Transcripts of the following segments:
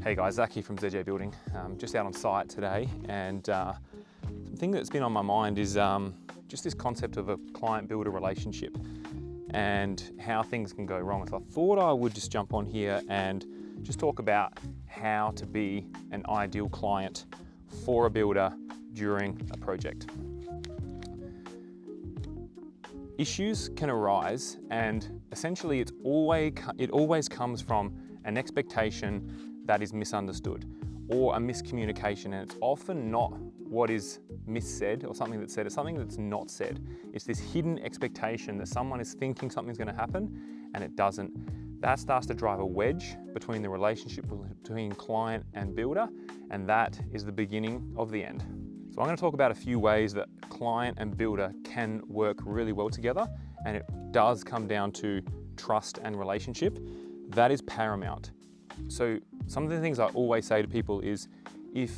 Hey guys, Zach here from ZJ Building. Just out on site today, and something that's been on my mind is just this concept of a client-builder relationship and how things can go wrong. So I thought I would just jump on here and just talk about how to be an ideal client for a builder during a project. Issues can arise, and essentially it always comes from an expectation that is misunderstood or a miscommunication, and it's often not what is missaid or something that's said, it's something that's not said. It's this hidden expectation that someone is thinking something's going to happen and it doesn't. That starts to drive a wedge between the relationship between client and builder, and that is the beginning of the end. So I'm going to talk about a few ways that client and builder can work really well together, and it does come down to trust and relationship. That is paramount. So some of the things I always say to people is, if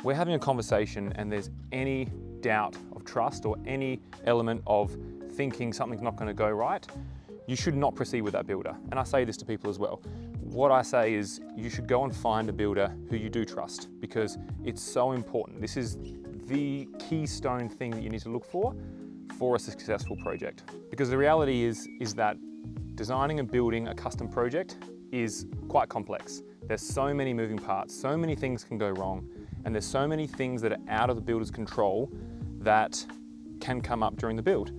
we're having a conversation and there's any doubt of trust or any element of thinking something's not going to go right, you should not proceed with that builder. And I say this to people as well. What I say is you should go and find a builder who you do trust, because it's so important. This is the keystone thing that you need to look for a successful project. Because the reality is that designing and building a custom project is quite complex. There's so many moving parts, so many things can go wrong, and there's so many things that are out of the builder's control that can come up during the build.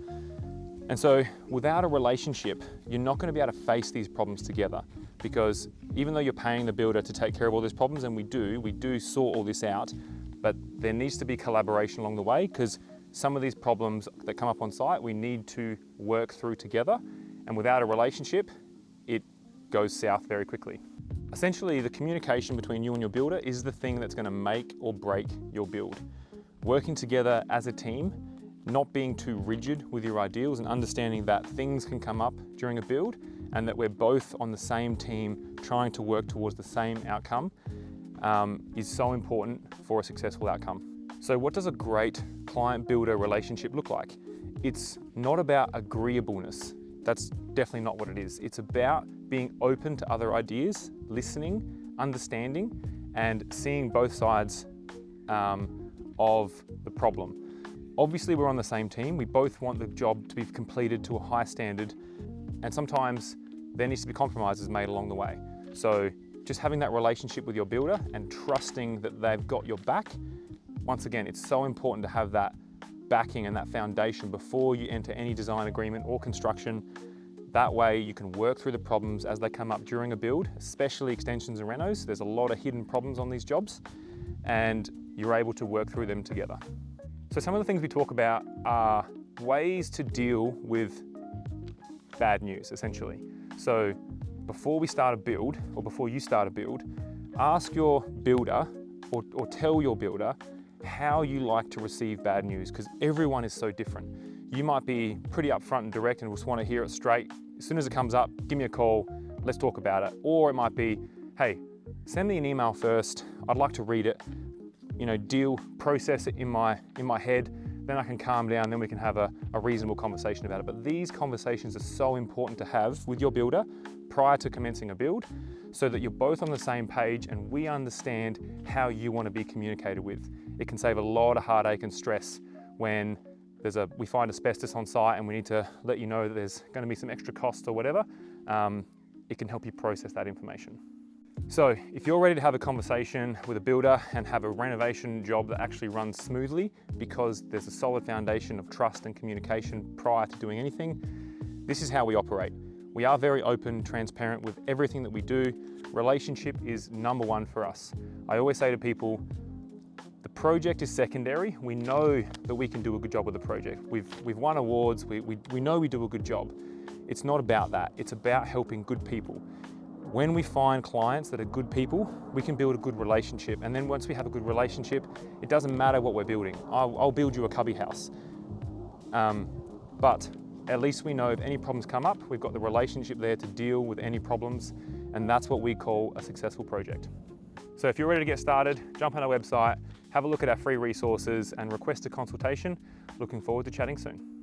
And so without a relationship, you're not going to be able to face these problems together, because even though you're paying the builder to take care of all these problems, and we do sort all this out, but there needs to be collaboration along the way, because some of these problems that come up on site, we need to work through together, and without a relationship, it goes south very quickly. Essentially, the communication between you and your builder is the thing that's going to make or break your build. Working together as a team, not being too rigid with your ideals, and understanding that things can come up during a build and that we're both on the same team trying to work towards the same outcome is so important for a successful outcome. So what does a great client-builder relationship look like? It's not about agreeableness. That's definitely not what it is. It's about being open to other ideas, listening, understanding, and seeing both sides of the problem. Obviously, we're on the same team. We both want the job to be completed to a high standard, and sometimes there needs to be compromises made along the way. So just having that relationship with your builder and trusting that they've got your back. Once again, it's so important to have that backing and that foundation before you enter any design agreement or construction. That way you can work through the problems as they come up during a build, especially extensions and renos. There's a lot of hidden problems on these jobs, and you're able to work through them together. So some of the things we talk about are ways to deal with bad news, essentially. So before we start a build, or before you start a build, ask your builder or tell your builder how you like to receive bad news, because everyone is so different. You might be pretty upfront and direct and just want to hear it straight. As soon as it comes up, give me a call, let's talk about it. Or it might be, hey, send me an email first, I'd like to read it, process it in my head, then I can calm down, then we can have a reasonable conversation about it. But these conversations are so important to have with your builder prior to commencing a build, so that you're both on the same page and we understand how you want to be communicated with. It can save a lot of heartache and stress when we find asbestos on site and we need to let you know that there's going to be some extra costs or whatever. It can help you process that information. So if you're ready to have a conversation with a builder and have a renovation job that actually runs smoothly, because there's a solid foundation of trust and communication prior to doing anything, this is how we operate. We are very open, transparent with everything that we do. Relationship is number one for us. I always say to people, the project is secondary. We know that we can do a good job with the project. We've won awards, we know we do a good job. It's not about that, it's about helping good people. When we find clients that are good people, we can build a good relationship. And then once we have a good relationship, it doesn't matter what we're building. I'll build you a cubby house. But at least we know if any problems come up, we've got the relationship there to deal with any problems. And that's what we call a successful project. So if you're ready to get started, jump on our website, have a look at our free resources and request a consultation. Looking forward to chatting soon.